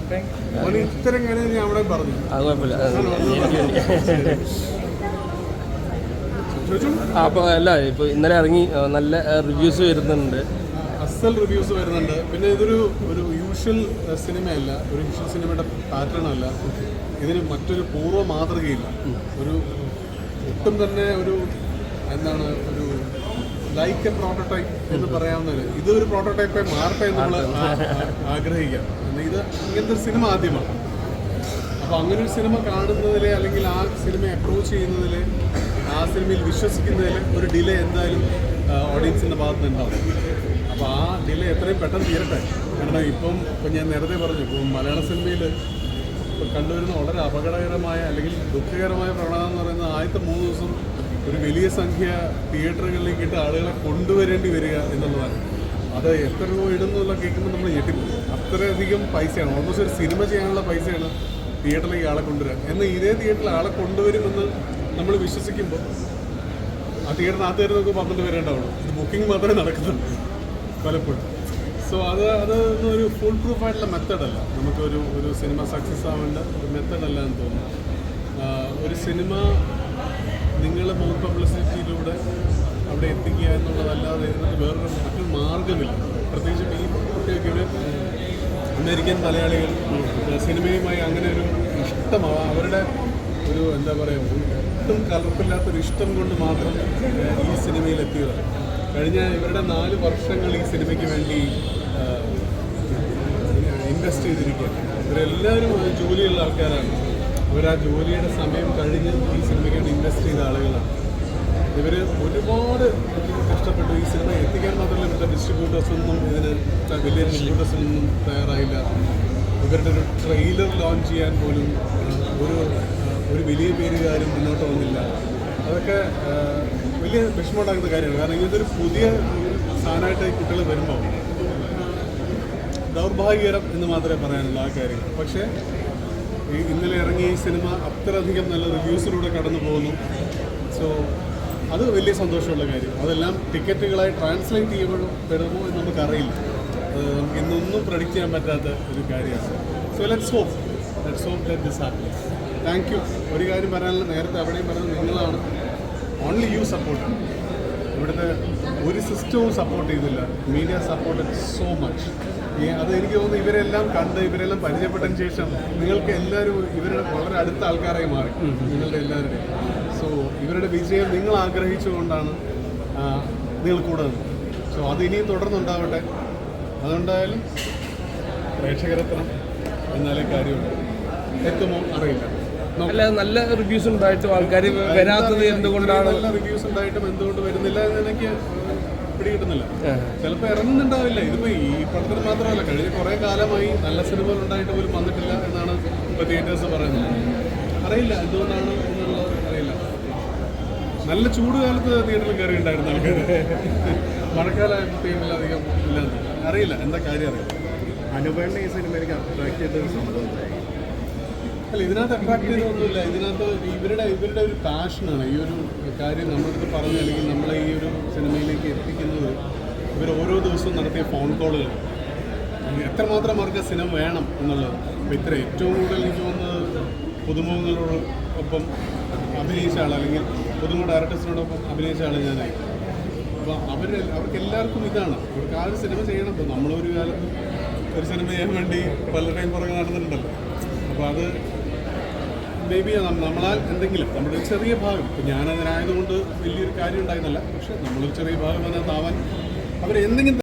ഇത്തരം കാര്യം ഞാൻ അവിടെ പറഞ്ഞു. അത് കുഴപ്പമില്ല. അപ്പോൾ അല്ല, ഇപ്പോൾ ഇന്നലെ ഇറങ്ങി നല്ല റിവ്യൂസ് വരുന്നുണ്ട്, അസൽ റിവ്യൂസ് വരുന്നുണ്ട്. പിന്നെ ഇതൊരു യൂഷ്വൽ സിനിമയല്ല, ഒരു യൂഷ്വൽ സിനിമയുടെ പാറ്റേൺ അല്ല. ഇതിന് മറ്റൊരു പൂർവ്വ മാതൃകയില്ല. ഒട്ടും തന്നെ ഒരു ലൈക്ക് എ പ്രോട്ടോടൈപ്പ് എന്ന് പറയാവുന്നത്. ഇതൊരു പ്രോട്ടോടൈപ്പായി മാറട്ടെ എന്ന് നമ്മൾ ആഗ്രഹിക്കാം. ഇത് ഇങ്ങനത്തെ ഒരു സിനിമ ആദ്യമാണ്. അപ്പോൾ അങ്ങനെ ഒരു സിനിമ കാണുന്നതിൽ, അല്ലെങ്കിൽ ആ സിനിമയെ അപ്രോച്ച് ചെയ്യുന്നതിൽ, ആ സിനിമയിൽ വിശ്വസിക്കുന്നതിൽ ഒരു ഡിലേ എന്തായാലും ഓഡിയൻസിൻ്റെ ഭാഗത്ത് നിന്നുണ്ടാവും. അപ്പോൾ ആ ഡിലേ എത്രയും പെട്ടെന്ന് തീരട്ടെ. കാരണം ഇപ്പം ഞാൻ നേരത്തെ പറഞ്ഞു, ഇപ്പം മലയാള സിനിമയിൽ കണ്ടുവരുന്ന വളരെ അപകടകരമായ അല്ലെങ്കിൽ ദുഃഖകരമായ പ്രവണത എന്ന് പറയുന്നത് ആദ്യത്തെ 3 ദിവസം ഒരു വലിയ സംഖ്യ തിയേറ്ററുകളിലേക്ക് ഇട്ട് ആളുകളെ കൊണ്ടുവരേണ്ടി വരിക എന്നുള്ളതാണ്. അത് എത്ര രൂപ ഇടുന്നുള്ള കേൾക്കുമ്പോൾ നമ്മൾ ഞെട്ടിപ്പോകും. അത്രയധികം പൈസയാണ്, ഓൾമോസ്റ്റ് ഒരു സിനിമ ചെയ്യാനുള്ള പൈസയാണ് തിയേറ്ററിലേക്ക് ആളെ കൊണ്ടുവരിക. എന്നാൽ ഇതേ തിയേറ്ററിൽ ആളെ കൊണ്ടുവരുമെന്ന് നമ്മൾ വിശ്വസിക്കുമ്പോൾ ആ തിയേറ്ററിനകത്ത് വരുന്ന നമുക്ക് 12 പേരെ ഉണ്ടാവുള്ളൂ. ഇത് ബുക്കിംഗ് മാത്രമേ നടക്കുന്നുള്ളൂ പലപ്പോഴും. സോ അതൊന്നും ഒരു ഫുൾ പ്രൂഫ് ആയിട്ടുള്ള മെത്തേഡല്ല. നമുക്കൊരു സിനിമ സക്സസ് ആവേണ്ട ഒരു മെത്തേഡല്ല എന്ന് തോന്നുന്നു. ഒരു സിനിമ നിങ്ങൾ മൗത്ത് പബ്ലിസിറ്റിയിലൂടെ അവിടെ എത്തിക്കുക എന്നുള്ളതല്ലാതെ മറ്റൊരു മാർഗമില്ല. പ്രത്യേകിച്ച് ഈ കുട്ടികൾക്ക് അമേരിക്കൻ മലയാളികൾ സിനിമയുമായി അങ്ങനെ ഒരു ഇഷ്ടമാണ്, അവരുടെ ഒരു ഒട്ടും കലർപ്പില്ലാത്തൊരു ഇഷ്ടം കൊണ്ട് മാത്രം ഈ സിനിമയിൽ എത്തിയതാണ്. കഴിഞ്ഞ ഇവരുടെ 4 വർഷങ്ങൾ ഈ സിനിമയ്ക്ക് വേണ്ടി ഇൻവെസ്റ്റ് ചെയ്തിരിക്കുകയാണ്. ഇവരെല്ലാവരും ജോലിയുള്ള ആൾക്കാരാണ്. ഇവരാ ജോലിയുടെ സമയം കഴിഞ്ഞ് ഈ സിനിമയ്ക്ക് വേണ്ടി ഇൻവെസ്റ്റ് ചെയ്ത ആളുകളാണ്. ഇവർ ഒരുപാട് കഷ്ടപ്പെട്ടു ഈ സിനിമ എത്തിക്കാൻ. മാത്രമല്ല, ഇവരുടെ ഡിസ്ട്രിബ്യൂട്ടേഴ്സൊന്നും ഇതിന് വലിയ ഡിസ്ട്രിബ്യൂട്ടേഴ്സൊന്നും തയ്യാറായില്ല. ഇവരുടെ ഒരു ട്രെയിലർ ലോഞ്ച് ചെയ്യാൻ പോലും ഒരു വലിയ പേരുകാരും മുന്നോട്ട് വന്നില്ല. അതൊക്കെ വലിയ വിഷമമുണ്ടാക്കുന്ന കാര്യമാണ്. കാരണം ഇങ്ങനത്തെ ഒരു പുതിയ സാധനമായിട്ട് കുട്ടികൾ വരുമ്പോൾ ദൗർഭാഗ്യകരം എന്ന് മാത്രമേ പറയാനുള്ളൂ ആ കാര്യങ്ങൾ. പക്ഷേ ഇന്നലെ ഇറങ്ങിയ ഈ സിനിമ അത്രയധികം നല്ല റിവ്യൂസിലൂടെ കടന്നു പോകുന്നു. സോ അത് വലിയ സന്തോഷമുള്ള കാര്യം. അതെല്ലാം ടിക്കറ്റുകളായി ട്രാൻസ്ലേറ്റ് ചെയ്യപ്പെടുമോ എന്ന് നമുക്കറിയില്ല. നമുക്ക് ഇന്നൊന്നും പ്രഡിക്റ്റ് ചെയ്യാൻ പറ്റാത്ത ഒരു കാര്യമാണ്. So let's hope let this happen. Thank you. ഒരു കാര്യം പറയാനുള്ള, നേരത്തെ അവിടെയും പറഞ്ഞത് നിങ്ങളാണ്. Only you support. ഇവിടുത്തെ ഒരു സിസ്റ്റവും സപ്പോർട്ട് ചെയ്തില്ല. Media supported so much. അത് എനിക്ക് തോന്നുന്നു ഇവരെല്ലാം കണ്ട്, ഇവരെല്ലാം പരിചയപ്പെട്ടതിന് ശേഷം നിങ്ങൾക്ക് എല്ലാവരും ഇവരുടെ വളരെ അടുത്ത ആൾക്കാരായി മാറി, നിങ്ങളുടെ എല്ലാവരുടെയും. സോ ഇവരുടെ വിജയം നിങ്ങൾ ആഗ്രഹിച്ചുകൊണ്ടാണ് നിങ്ങൾ കൂടെ നിന്നത്. സോ അത് ഇനിയും തുടർന്നുണ്ടാവട്ടെ. അതുകൊണ്ടായാലും പ്രേക്ഷകരെത്തണം, എന്നാലേ കാര്യമുണ്ട്. എത്തുമോ അറിയില്ല. നല്ല റിവ്യൂസ് ഉണ്ടായിട്ടും ആൾക്കാർ വരാത്തത് എന്തുകൊണ്ടാണ്? നല്ല റിവ്യൂസ് ഉണ്ടായിട്ടും എന്തുകൊണ്ട് വരുന്നില്ല എന്ന് എനിക്ക് പിടികിട്ടുന്നില്ല. ചിലപ്പോൾ ഇറങ്ങുന്നുണ്ടാവില്ല. ഇതിപ്പോൾ ഈ പടത്തിന് മാത്രമല്ല, കഴിഞ്ഞ കുറേ കാലമായി നല്ല സിനിമകൾ ഉണ്ടായിട്ട് പോലും വന്നിട്ടില്ല എന്നാണ് ഇപ്പോൾ തിയേറ്റേഴ്സ് പറയുന്നത്. അറിയില്ല എന്തുകൊണ്ടാണ് എന്നുള്ളത് അറിയില്ല. നല്ല ചൂട് കാലത്ത് തിയേറ്ററിൽ കയറി ഉണ്ടായിരുന്ന ആൾക്കാർ മഴക്കാലമായപ്പോൾ തിയേറ്ററിൽ അധികം ഇല്ലാന്ന് അറിയില്ല. എന്താ കാര്യം അറിയില്ല. അനുപേണ്ണ ഈ സിനിമയിലേക്ക് അട്രാക്ട് ചെയ്തൊരു സംഭവം അല്ല, ഇതിനകത്ത് അട്രാക്ട് ചെയ്തൊന്നുമില്ല. ഇതിനകത്ത് ഇവരുടെ ഒരു പാഷനാണ് ഈ ഒരു കാര്യം നമ്മളടുത്ത് പറഞ്ഞ്, അല്ലെങ്കിൽ നമ്മളെ ഈ ഒരു സിനിമയിലേക്ക് എത്തിക്കുന്നത് ഇവർ ഓരോ ദിവസവും നടത്തിയ ഫോൺ കോളുകൾ. എത്രമാത്രം അവർക്ക് സിനിമ വേണം എന്നുള്ളത്. അപ്പോൾ ഇത്ര ഏറ്റവും കൂടുതൽ എനിക്ക് തോന്നുന്നത് പുതുമുഖങ്ങളോടൊപ്പം അഭിനയിച്ച ആൾ, അല്ലെങ്കിൽ പുതുമുഖ ഡയറക്ടേഴ്സിനോടൊപ്പം അഭിനയിച്ച ആൾ ഞാനായി. അപ്പോൾ അവർക്ക് എല്ലാവർക്കും ഇതാണ്, അവർക്ക് ആ ഒരു സിനിമ ചെയ്യണം. ഇപ്പോൾ നമ്മളൊരു കാലത്ത് ഒരു സിനിമ ചെയ്യാൻ വേണ്ടി പലരുടെയും പുറകെ നടന്നിട്ടുണ്ടല്ലോ. അപ്പോൾ അത് മേ ബി നമ്മളാൽ എന്തെങ്കിലും നമ്മുടെ ഒരു ചെറിയ ഭാഗം, ഇപ്പോൾ ഞാനതിനായതുകൊണ്ട് വലിയൊരു കാര്യം ഉണ്ടായിരുന്നില്ല, പക്ഷേ നമ്മളൊരു ചെറിയ ഭാഗം അതിനകത്താവാൻ അവരെന്തെങ്കിലും